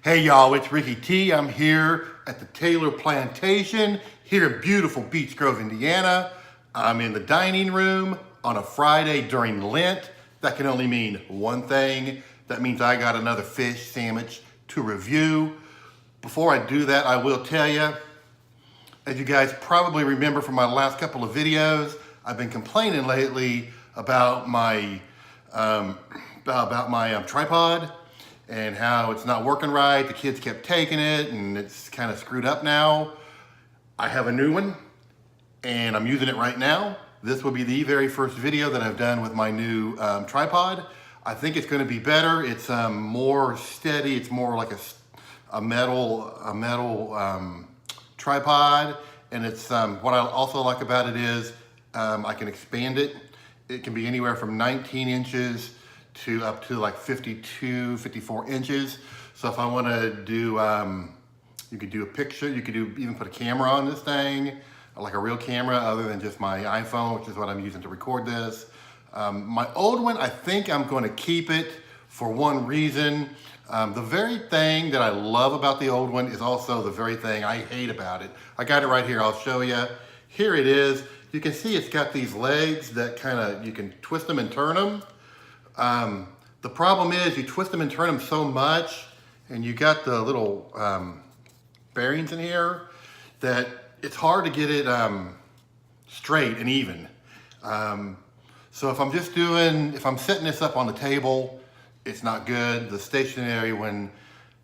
Hey y'all, it's Ricky T. I'm here at the Taylor Plantation here in beautiful Beech Grove, Indiana. I'm in the dining room on a Friday during Lent. That can only mean one thing. That means I got another fish sandwich to review. Before I do that, I will tell you, as you guys probably remember from my last couple of videos, I've been complaining lately about my tripod and how it's not working right. The kids kept taking it and it's kind of screwed up now. I have a new one and I'm using it right now. This will be the very first video that I've done with my new tripod. I think it's going to be better. It's more steady. It's more like a metal tripod. And it's what I also like about it is I can expand it. It can be anywhere from 19 inches to up to like 52, 54 inches. So if I want to do, you could do a picture, you could even put a camera on this thing, like a real camera other than just my iPhone, which is what I'm using to record this. My old one, I think I'm going to keep it for one reason. The very thing that I love about the old one is also the very thing I hate about it. I got it right here, I'll show you. Here it is. You can see it's got these legs that kind of, you can twist them and turn them. The problem is you twist them and turn them so much and you got the little bearings in here that it's hard to get it straight and even. So if I'm setting this up on the table, it's not good. The stationary one,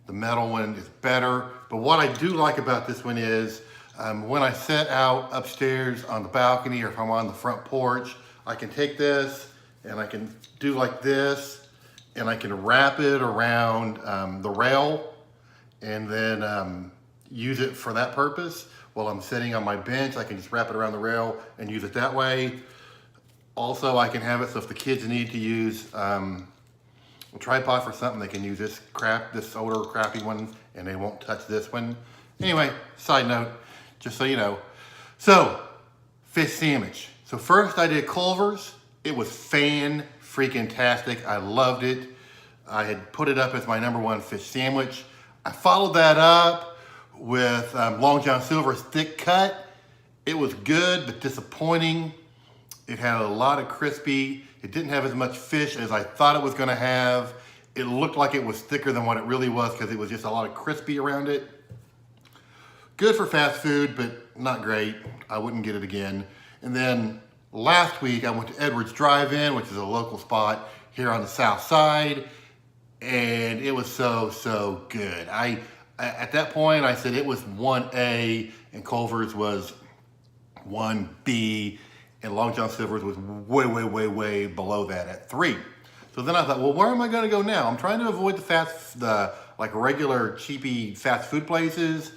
the metal one is better. But what I do like about this one is when I set out upstairs on the balcony or if I'm on the front porch, I can take this and I can do like this and I can wrap it around the rail and then use it for that purpose. While I'm sitting on my bench, I can just wrap it around the rail and use it that way. Also, I can have it so if the kids need to use a tripod for something, they can use this older crappy one and they won't touch this one. Anyway, side note, just so you know. So, fish sandwich. So first I did Culver's. It was fan-freaking-tastic. I loved it. I had put it up as my #1 fish sandwich. I followed that up with Long John Silver's thick cut. It was good, but disappointing. It had a lot of crispy. It didn't have as much fish as I thought it was gonna have. It looked like it was thicker than what it really was because it was just a lot of crispy around it. Good for fast food, but not great. I wouldn't get it again. And then last week, I went to Edwards Drive-In, which is a local spot here on the south side, and it was so good. At that point, I said it was 1A, and Culver's was 1B, and Long John Silver's was way below that at 3. So then I thought, well, where am I gonna go now? I'm trying to avoid the like regular cheapy fast food places,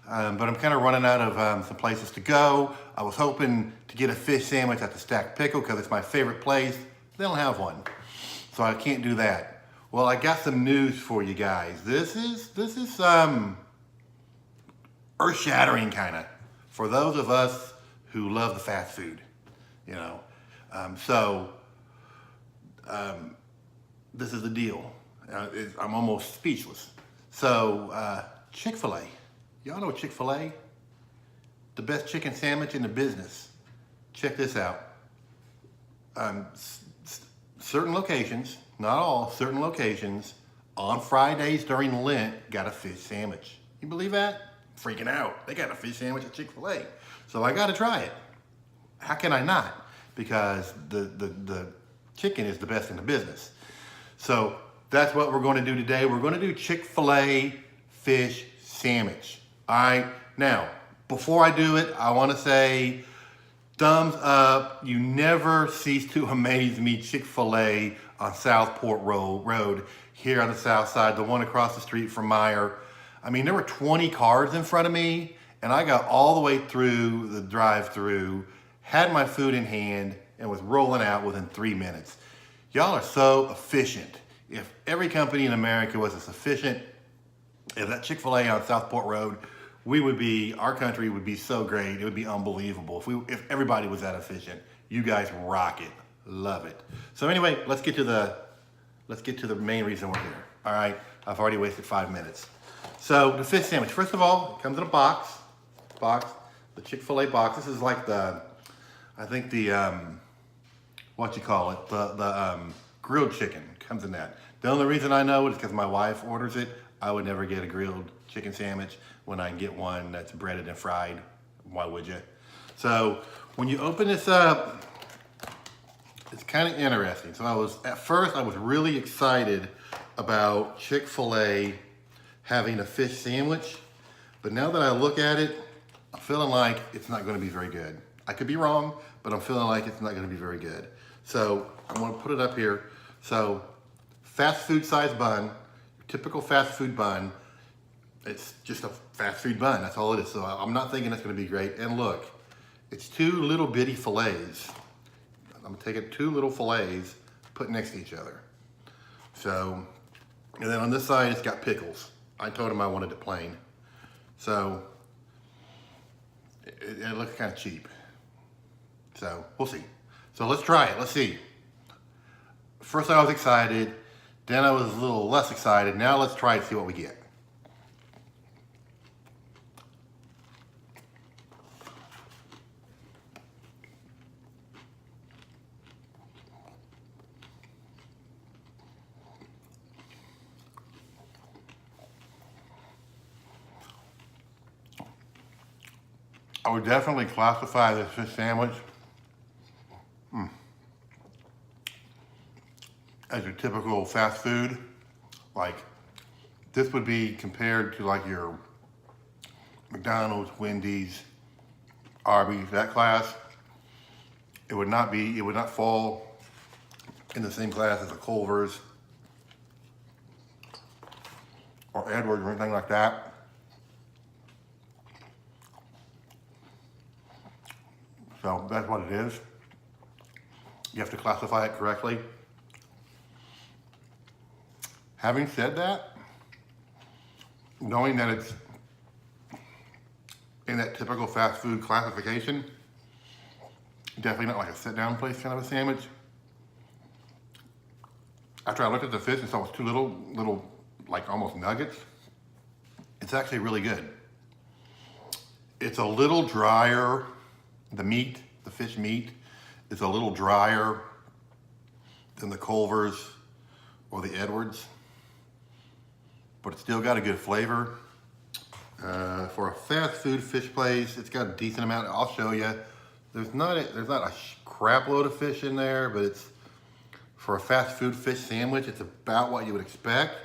but I'm kind of running out of some places to go. I was hoping to get a fish sandwich at the Stacked Pickle because it's my favorite place. They don't have one, so I can't do that. Well, I got some news for you guys. This is earth-shattering kind of for those of us who love the fast food, you know. This is the deal. I'm almost speechless. So Chick-Fil-A. Y'all know Chick-Fil-A? The best chicken sandwich in the business. Check this out. Certain locations, not all, certain locations, on Fridays during Lent, got a fish sandwich. You believe that? Freaking out. They got a fish sandwich at Chick-Fil-A. So I gotta try it. How can I not? Because the chicken is the best in the business. So that's what we're gonna do today. We're gonna do Chick-Fil-A fish sandwich. All right, now, before I do it, I wanna say, thumbs up. You never cease to amaze me. Chick-fil-A on Southport Road here on the south side, the one across the street from Meyer. I mean, there were 20 cars in front of me and I got all the way through the drive-through, had my food in hand and was rolling out within 3 minutes. Y'all are so efficient. If every company in America was as efficient as that Chick-fil-A on Southport Road, our country would be so great. It would be unbelievable if everybody was that efficient. You guys rock it. Love it. So anyway, let's get to the main reason we're here. All right, I've already wasted 5 minutes. So the fish sandwich, first of all, it comes in a box, the Chick-Fil-A box. This is like the, I think the, what you call it, the grilled chicken comes in that. The only reason I know it is because my wife orders it. I would never get a grilled chicken sandwich when I can get one that's breaded and fried. Why would you? So when you open this up, it's kind of interesting. So at first I was really excited about Chick-fil-A having a fish sandwich, but now that I look at it, I'm feeling like it's not going to be very good. I could be wrong, but I'm feeling like it's not going to be very good. So I'm going to put it up here. So fast food size bun, typical fast food bun. It's just a fast food bun, that's all it is. So I'm not thinking it's going to be great. And look, it's two little bitty fillets. I'm gonna take it, two little fillets put next to each other. So, and then on this side it's got pickles. I told him I wanted it plain. So, it looks kind of cheap. So, we'll see. So let's try it, let's see. First I was excited, then I was a little less excited. Now let's try it and see what we get. I would definitely classify this fish sandwich as your typical fast food. Like, this would be compared to like your McDonald's, Wendy's, Arby's, that class. It would not fall in the same class as a Culver's or Edwards or anything like that. So that's what it is. You have to classify it correctly. Having said that, knowing that it's in that typical fast food classification, definitely not like a sit-down place kind of a sandwich. After I looked at the fish and saw it was two little, like almost nuggets, it's actually really good. It's a little drier. The meat, the fish meat, is a little drier than the Culver's or the Edwards, but it's still got a good flavor. For a fast food fish place, it's got a decent amount. I'll show you. There's not a crap load of fish in there, but it's for a fast food fish sandwich, it's about what you would expect.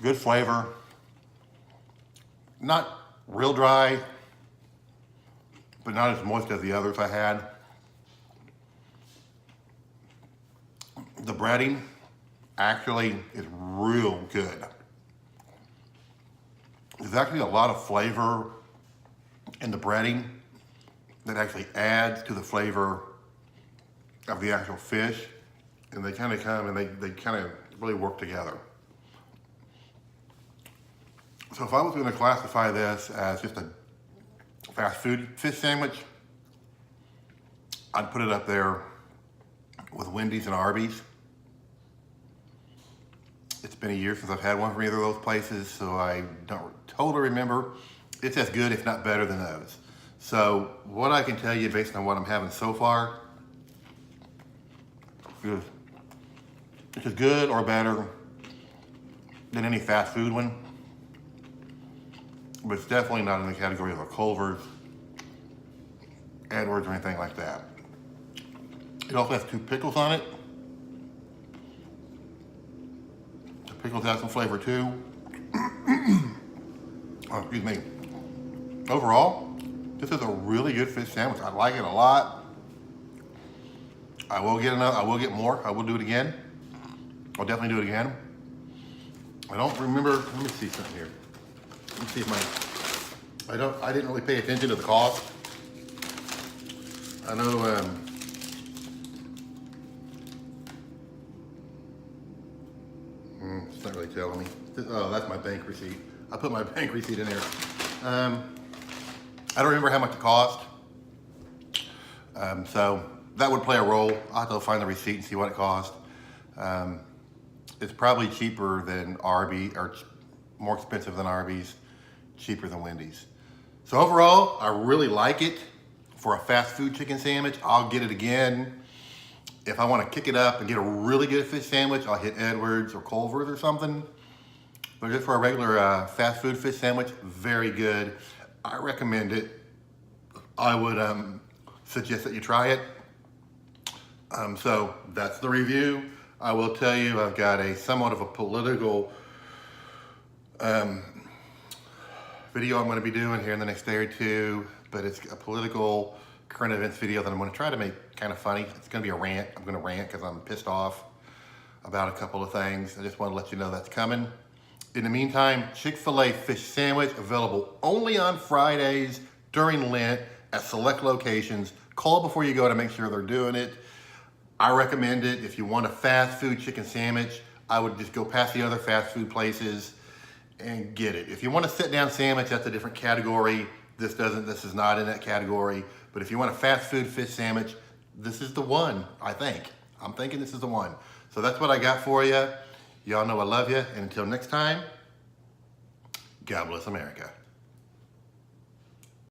Good flavor. Not real dry, but not as moist as the others I had. The breading actually is real good. There's actually a lot of flavor in the breading that actually adds to the flavor of the actual fish, and they kind of come and they kind of really work together. So if I was going to classify this as just a fast food fish sandwich, I'd put it up there with Wendy's and Arby's. It's been a year since I've had one from either of those places, so I don't totally remember. It's as good, if not better than those. So what I can tell you based on what I'm having so far is it's as good or better than any fast food one. But it's definitely not in the category of a Culver's, Edwards, or anything like that. It also has two pickles on it. The pickles have some flavor too. Oh, excuse me. Overall, this is a really good fish sandwich. I like it a lot. I will get more. I will do it again. I'll definitely do it again. I don't remember, let me see something here. Let me see if I didn't really pay attention to the cost. I know, it's not really telling me. Oh, that's my bank receipt. I put my bank receipt in there. I don't remember how much it cost. So that would play a role. I'll have to find the receipt and see what it cost. It's probably cheaper than Arby's, or more expensive than Arby's, cheaper than Wendy's. So overall, I really like it. For a fast food chicken sandwich, I'll get it again. If I want to kick it up and get a really good fish sandwich, I'll hit Edwards or Culver's or something. But just for a regular fast food fish sandwich, very good. I recommend it. I would suggest that you try it. So that's the review. I will tell you, I've got a somewhat of a political video I'm going to be doing here in the next day or two, but it's a political current events video that I'm going to try to make kind of funny. It's going to be a rant. I'm going to rant because I'm pissed off about a couple of things. I just want to let you know that's coming. In the meantime, Chick-Fil-A fish sandwich available only on Fridays during Lent at select locations. Call before you go to make sure they're doing it. I recommend it. If you want a fast food chicken sandwich, I would just go past the other fast food places and get it. If you want a sit-down sandwich, that's a different category. This is not in that category. But if you want a fast food fish sandwich, this is the one, I think. I'm thinking this is the one. So that's what I got for you. Y'all know I love you. And until next time, God bless America.